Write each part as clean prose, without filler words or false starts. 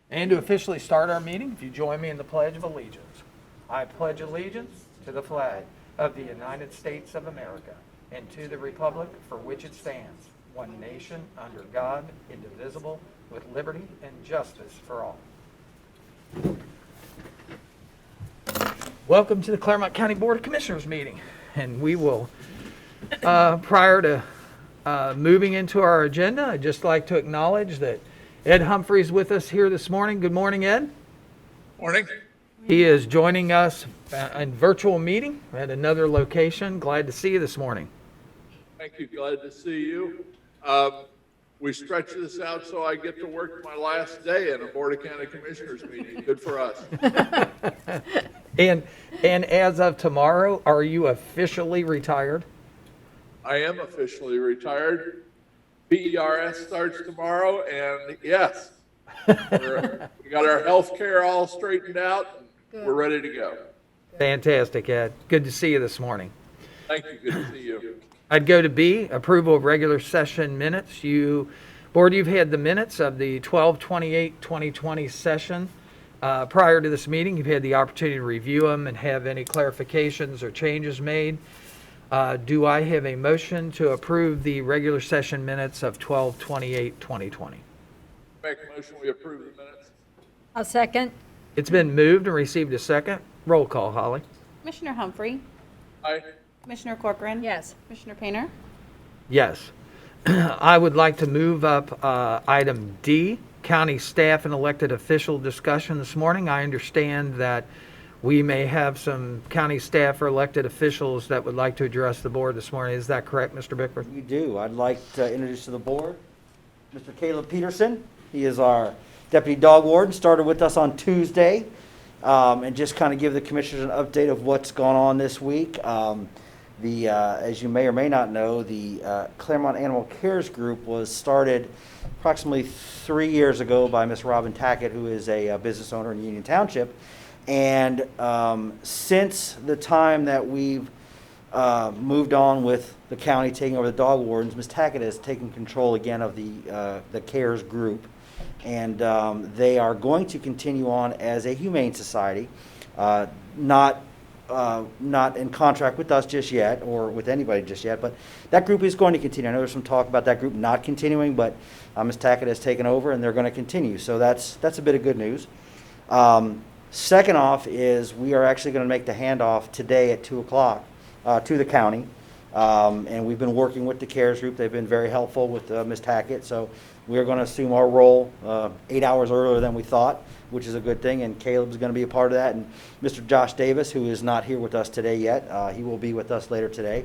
And to officially start our meeting, if you join me in the Pledge of Allegiance. I pledge allegiance to the flag of the United States of America and to the republic for which it stands, one nation, under God, indivisible, with liberty and justice for all. Welcome to the Clermont County Board of Commissioners meeting. And we will, prior to moving into our agenda, I'd just like to acknowledge that Ed Humphrey's with us here this morning. Good morning, Ed. Morning. He is joining us in virtual meeting at another location. Glad to see you this morning. Thank you. Glad to see you. We stretched this out so I get to work my last day in a Board of County Commissioners meeting. Good for us. And as of tomorrow, are you officially retired? I am officially retired. BERS starts tomorrow, and yes, we got our health care all straightened out. And we're ready to go. Fantastic, Ed. Good to see you this morning. Thank you. Good to see you. I'd go to B, approval of regular session minutes. Board, you've had the minutes of the 12/28/2020 session. Prior to this meeting, you've had the opportunity to review them and have any clarifications or changes made. Do I have a motion to approve the regular session minutes of 12/28/2020? Make a motion we approve the minutes. I'll second. It's been moved and received a second. Roll call, Holly. Commissioner Humphrey, Aye. Commissioner Corcoran. Yes. Commissioner Painter. Yes. I would like to move up item D, county staff and elected official discussion this morning. I understand that we may have some county staff or elected officials that would like to address the board this morning. Is that correct, Mr. Bickford? You do. I'd like to introduce to the board Mr. Caleb Peterson. He is our deputy dog warden, started with us on Tuesday, and just kind of give the commissioners an update of what's gone on this week. As you may or may not know, the Clermont Animal Cares Group was started approximately 3 years ago by Miss Robin Tackett, who is a business owner in Union Township. And since the time that we've moved on with the county taking over the dog wardens, Ms. Tackett has taken control again of the CARES group. And they are going to continue on as a humane society, not in contract with us just yet, or with anybody just yet, but that group is going to continue. I know there's some talk about that group not continuing, but Ms. Tackett has taken over and they're going to continue. So that's a bit of good news. Second off is we are actually going to make the handoff today at 2 o'clock to the county. And we've been working with the CARES group. They've been very helpful with Ms. Tackett. So we're going to assume our role 8 hours earlier than we thought, which is a good thing. And Caleb's going to be a part of that. And Mr. Josh Davis, who is not here with us today yet, he will be with us later today.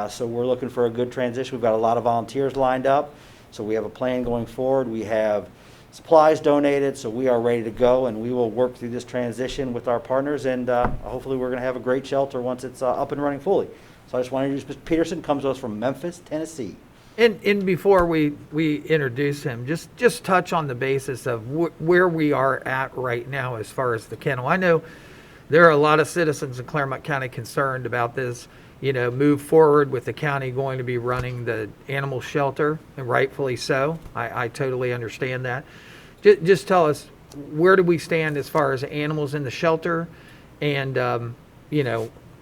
So we're looking for a good transition. We've got a lot of volunteers lined up. So we have a plan going forward. We have supplies donated, so we are ready to go, and we will work through this transition with our partners, and hopefully we're going to have a great shelter once it's up and running fully. So I just want to introduce Mr. Peterson, comes to us from Memphis, Tennessee. And before we introduce him, just touch on the basis of where we are at right now as far as the kennel. I know there are a lot of citizens in Clermont County concerned about this, move forward with the county going to be running the animal shelter, and rightfully so. I totally understand that. Just tell us, where do we stand as far as animals in the shelter? And,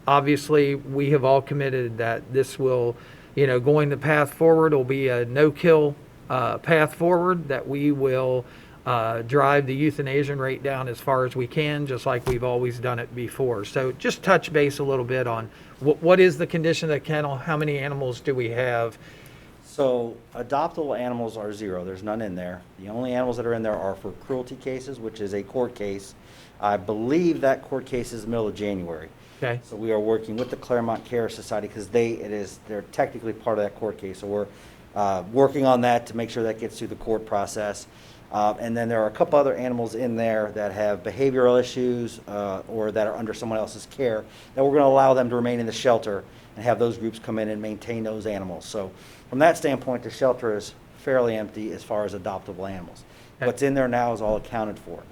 obviously we have all committed that this will, going the path forward will be a no-kill path forward, that we will drive the euthanasia rate down as far as we can, just like we've always done it before. So just touch base a little bit on what is the condition of the kennel, how many animals do we have? So adoptable animals are 0. There's none in there. The only animals that are in there are for cruelty cases, which is a court case. I believe that court case is the middle of January. Okay. So we are working with the Clermont Care Society because they're technically part of that court case. So we're working on that to make sure that gets through the court process. And then there are a couple other animals in there that have behavioral issues or that are under someone else's care that we're going to allow them to remain in the shelter and have those groups come in and maintain those animals. So from that standpoint, the shelter is fairly empty as far as adoptable animals. Okay. What's in there now is all accounted for.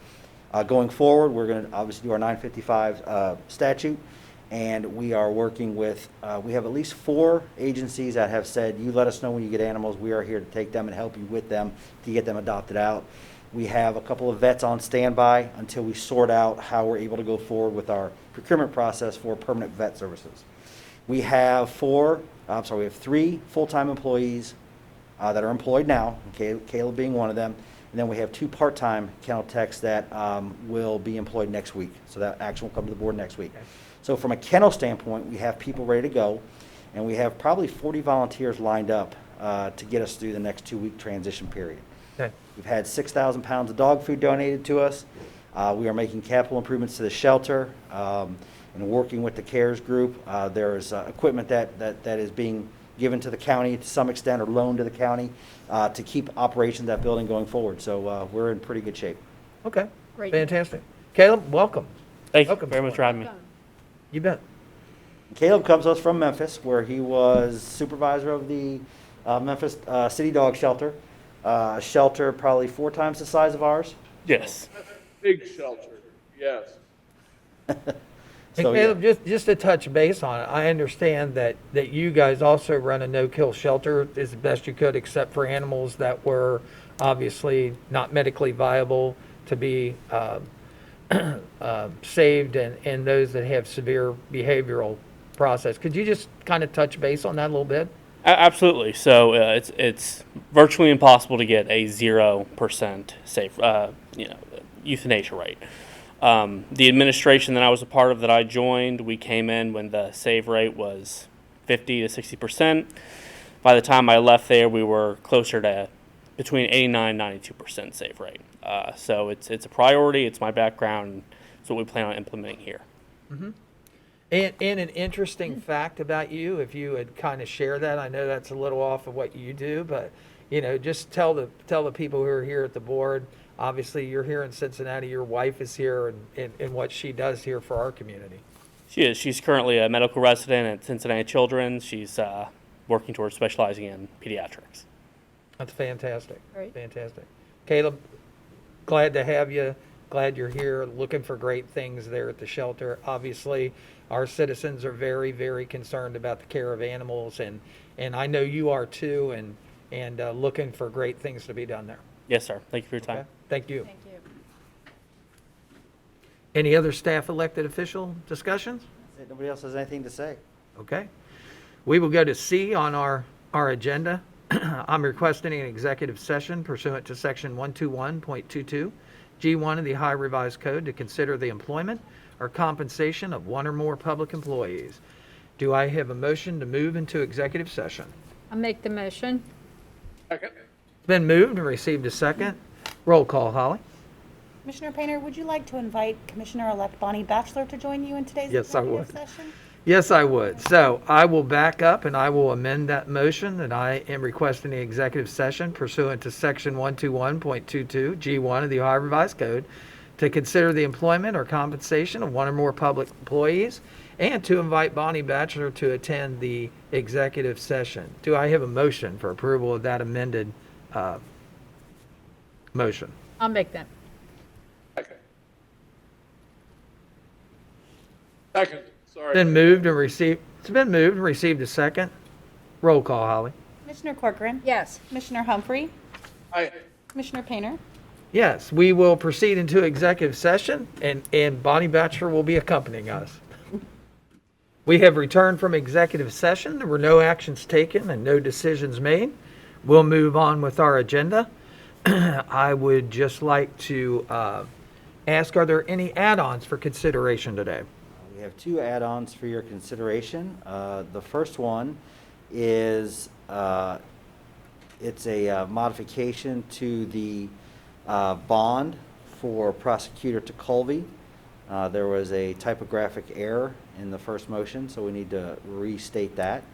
Going forward, we're going to obviously do our 955 statute, and we are working with, we have at least 4 agencies that have said, you let us know when you get animals, we are here to take them and help you with them to get them adopted out. We have a couple of vets on standby until we sort out how we're able to go forward with our procurement process for permanent vet services. We have three full-time employees that are employed now, Caleb being one of them. And then we have 2 part-time kennel techs that will be employed next week. So that action will come to the board next week. So from a kennel standpoint, we have people ready to go. And we have probably 40 volunteers lined up to get us through the next 2-week transition period. Okay. We've had 6,000 pounds of dog food donated to us. We are making capital improvements to the shelter and working with the CARES group. There's equipment that is being given to the county to some extent or loaned to the county to keep operations of that building going forward. So we're in pretty good shape. Okay. Great. Fantastic. Caleb, welcome. Thank you Welcome. very much for having me. You bet. Caleb comes to us from Memphis, where he was supervisor of the Memphis City Dog Shelter. Shelter probably 4 times the size of ours. Yes. Big shelter, yes. And So, Caleb, just to touch base on it, I understand that you guys also run a no-kill shelter as best you could, except for animals that were obviously not medically viable to be saved and those that have severe behavioral process. Could you just kind of touch base on that a little bit? Absolutely. So it's virtually impossible to get a 0% safe, euthanasia rate. The administration that I was a part of that I joined, we came in when the save rate was 50 to 60%. By the time I left there, we were closer to between 89 and 92% save rate. So it's a priority. It's my background. It's what we plan on implementing here. And an interesting fact about you, if you would kind of share that, I know that's a little off of what you do, but just tell the people who are here at the board. Obviously, you're here in Cincinnati. Your wife is here, and what she does here for our community. She is. She's currently a medical resident at Cincinnati Children's. She's working towards specializing in pediatrics. That's fantastic. Great. Fantastic. Caleb, glad to have you. Glad you're here. Looking for great things there at the shelter. Obviously, our citizens are very, very concerned about the care of animals, and I know you are too, and looking for great things to be done there. Yes, sir. Thank you for your time. Okay? Thank you. Thank you. Any other staff elected official discussions? Nobody else has anything to say? Okay. We will go to C on our agenda. I'm requesting an executive session pursuant to section 121.22 G1 of the Ohio Revised Code to consider the employment or compensation of one or more public employees. Do I have a motion to move into executive session? I'll make the motion. Second, It's been moved and received a second. Roll call, Holly. Commissioner Painter, would you like to invite Commissioner-elect Bonnie Batchelor to join you in today's Yes, I executive would. session? Yes, I would. So I will back up and I will amend that motion that I am requesting an executive session pursuant to section 121.22 G1 of the Ohio Revised Code to consider the employment or compensation of one or more public employees and to invite Bonnie Batchelor to attend the executive session. Do I have a motion for approval of that amended motion? I'll make that. second. Second, sorry. Been moved and received. It's been moved and received a second. Roll call, Holly. Commissioner Corcoran? Yes. Commissioner Humphrey? Aye. Commissioner Painter? Yes, we will proceed into executive session, and Bonnie Batchelor will be accompanying us. We have returned from executive session. There were no actions taken and no decisions made. We'll move on with our agenda. I would just like to ask, are there any add-ons for consideration today? We have 2 add-ons for your consideration. The first one is it's a modification to the bond for Prosecutor Colby. There was a typographic error in the first motion, so we need to restate that.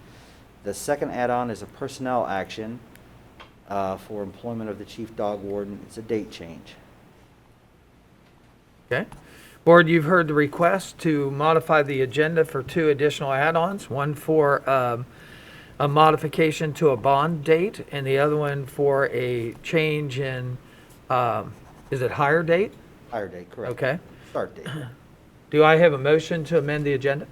The second add-on is a personnel action for employment of the chief dog warden. It's a date change. Okay. Board, you've heard the request to modify the agenda for 2 additional add-ons, one for a modification to a bond date and the other one for a change in, is it hire date? Hire date, correct. Okay. Start date. Do I have a motion to amend the agenda?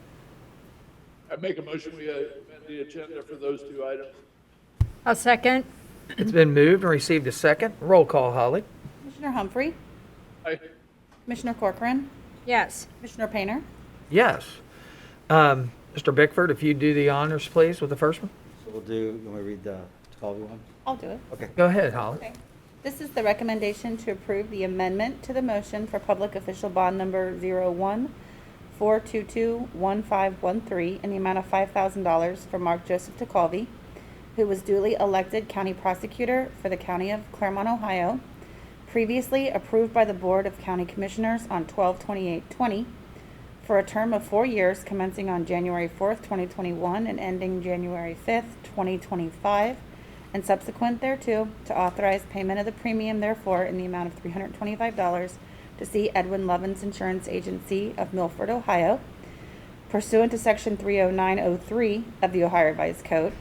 I make a motion, we amend the agenda for those 2 items. I'll second. It's been moved and received a second. Roll call, Holly. Commissioner Humphrey, Aye. Commissioner Corcoran, Yes. Commissioner Painter. Yes. Mr. Bickford, if you do the honors, please, with the first one. So we'll do, you want me to read the Colby one? I'll do it. Okay. Go ahead, Holly. Okay. This is the recommendation to approve the amendment to the motion for public official bond number 01-422-1513 in the amount of $5,000 for Mark Joseph DeCalvi, who was duly elected county prosecutor for the county of Clermont, Ohio, previously approved by the Board of County Commissioners on 12/28/20, for a term of 4 years commencing on January 4th, 2021 and ending January 5th, 2025, and subsequent thereto, to authorize payment of the premium therefore in the amount of $325 to C. Edwin Lovins Insurance Agency of Milford, Ohio, pursuant to Section 30903 of the Ohio Revised Code,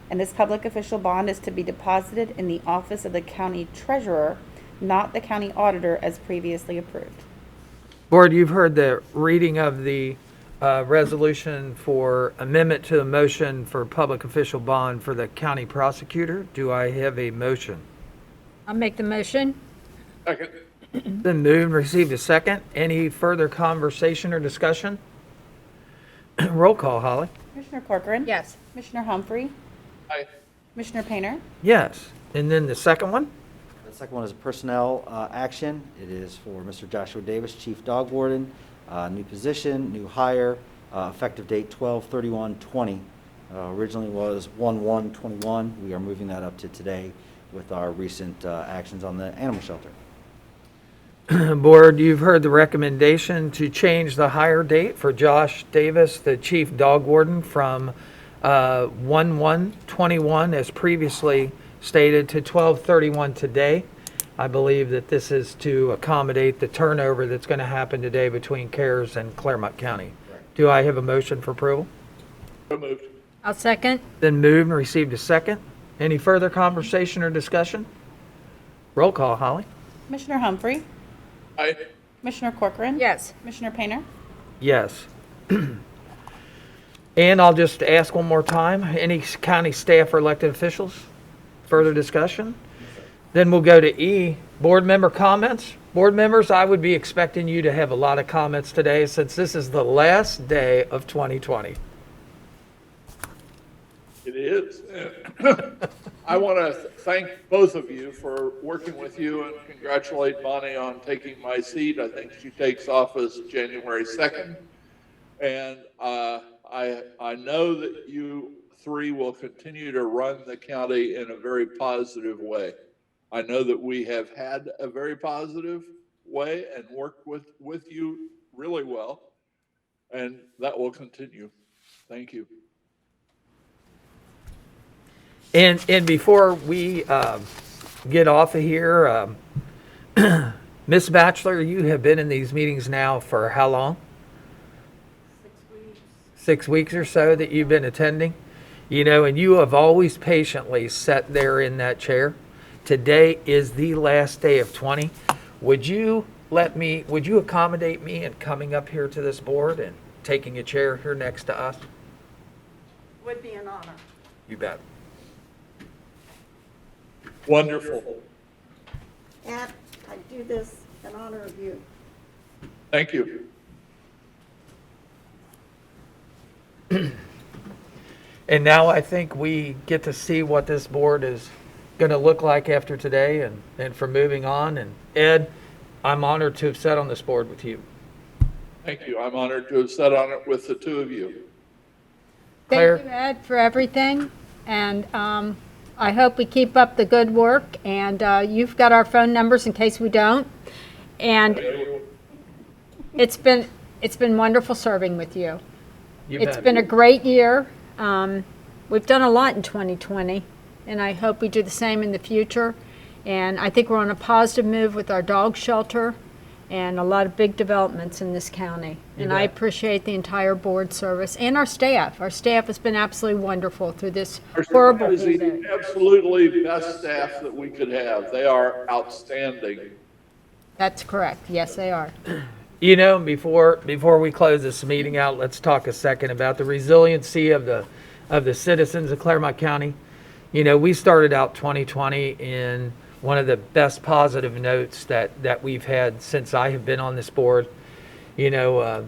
and this public official bond is to be deposited in the office of the county treasurer, not the county auditor as previously approved. Board, you've heard the reading of the resolution for amendment to the motion for public official bond for the county prosecutor. Do I have a motion? I'll make the motion. Second. Been moved and received a second. Any further conversation or discussion? Roll call, Holly. Commissioner Corcoran. Yes. Commissioner Humphrey. Aye. Commissioner Painter. Yes. And then the second one? The second one is a personnel action. It is for Mr. Joshua Davis, Chief Dog Warden, new position, new hire, effective date 12/31/20. Originally was 1/1/21. We are moving that up to today with our recent actions on the animal shelter. Board, you've heard the recommendation to change the hire date for Josh Davis, the Chief Dog Warden, from 1/1/21 as previously stated to 12/31 today. I believe that this is to accommodate the turnover that's going to happen today between CARES and Clermont County. Do I have a motion for approval? So moved. I'll second. Been moved and received a second. Any further conversation or discussion? Roll call, Holly. Commissioner Humphrey. Aye. Commissioner Corcoran. Yes. Commissioner Painter. Yes. And I'll just ask one more time, any county staff or elected officials? Further discussion? Then we'll go to E, board member comments. Board members, I would be expecting you to have a lot of comments today since this is the last day of 2020. It is. I want to thank both of you for working with you and congratulate Bonnie on taking my seat. I think she takes office January 2nd. And I know that you three will continue to run the county in a very positive way. I know that we have had a very positive way and worked with you really well, and that will continue. Thank you. And before we get off of here, Ms. Batchelor, you have been in these meetings now for how long? 6 weeks. 6 weeks or so that you've been attending? You know, and you have always patiently sat there in that chair. Today is the last day of 20. Would you accommodate me in coming up here to this board and taking a chair here next to us? Would be an honor. You bet. Wonderful. And I do this in honor of you. Thank you. And now I think we get to see what this board is going to look like after today and from moving on. And Ed, I'm honored to have sat on this board with you. Thank you. I'm honored to have sat on it with the two of you. Claire? Thank you, Ed, for everything. And I hope we keep up the good work. And you've got our phone numbers in case we don't. And it's been wonderful serving with you. You It's bet. been a great year. We've done a lot in 2020, and I hope we do the same in the future. And I think we're on a positive move with our dog shelter and a lot of big developments in this county. And I bet. appreciate the entire board service and our staff. Our staff has been absolutely wonderful through this Our staff horrible is the season. absolutely best staff that we could have. They are outstanding. That's correct. Yes, they are. You know, before we close this meeting out, let's talk a second about the resiliency of the citizens of Clermont County. You know, we started out 2020 in one of the best positive notes that we've had since I have been on this board. You know,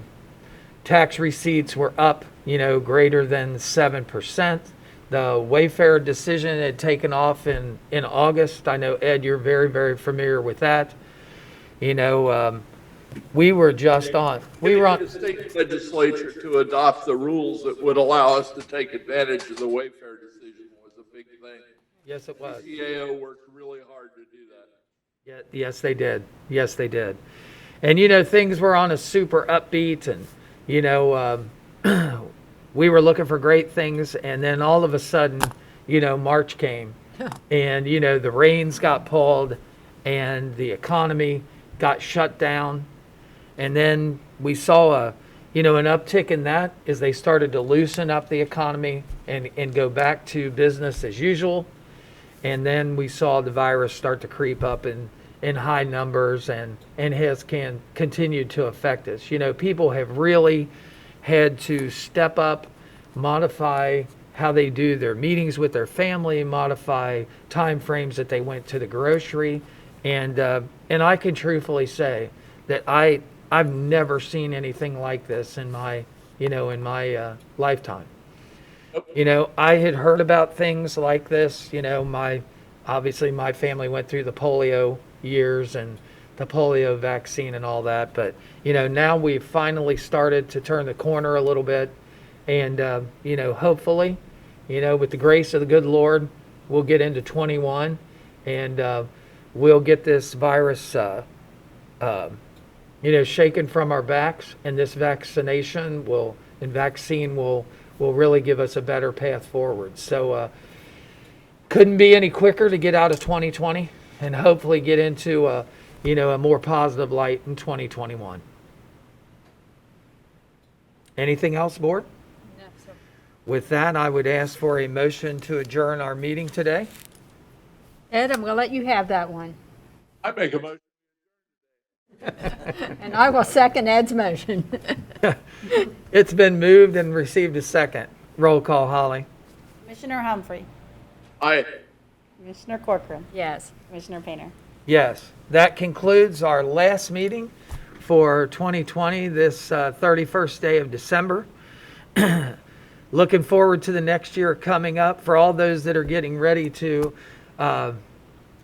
tax receipts were up, you know, greater than 7%. The Wayfair decision had taken off in August. I know, Ed, you're very, very familiar with that. You know, we were just on, we were on, The state legislature to adopt the rules that would allow us to take advantage of the Wayfair decision was a big thing. yes, it was. CAO worked really hard to do that. Yeah, yes, they did. Yes, they did. And, you know, things were on a super upbeat and, you know, we were looking for great things. And then all of a sudden, you know, March came and, you know, the reins got pulled and the economy got shut down. And then we saw you know, an uptick in that as they started to loosen up the economy and go back to business as usual. And then we saw the virus start to creep up in high numbers and has continued to affect us. You know, people have really had to step up, modify how they do their meetings with their family, modify time frames that they went to the grocery. And I can truthfully say that I've never seen anything like this in my, you know, in my lifetime. You know, I had heard about things like this. You know, obviously my family went through the polio years and the polio vaccine and all that. But, you know, now we've finally started to turn the corner a little bit. And, you know, hopefully, you know, with the grace of the good Lord, we'll get into 21 and we'll get this virus, you know, shaken from our backs. And this vaccine will really give us a better path forward. So couldn't be any quicker to get out of 2020 and hopefully get into you know, a more positive light in 2021. Anything else, board? No, sir. With that, I would ask for a motion to adjourn our meeting today. Ed, I'm going to let you have that one. I make a motion. And I will second Ed's motion. It's been moved and received a second. Roll call, Holly. Commissioner Humphrey, Aye. Commissioner Corcoran, Yes. Commissioner Painter. Yes, that concludes our last meeting for 2020, this 31st day of December. Looking forward to the next year coming up. For all those that are getting ready to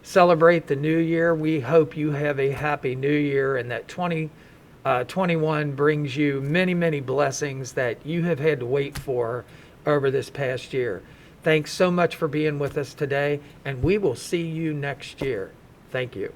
celebrate the new year, we hope you have a happy new year and that 2021 brings you many, many blessings that you have had to wait for over this past year. Thanks so much for being with us today, and we will see you next year. Thank you.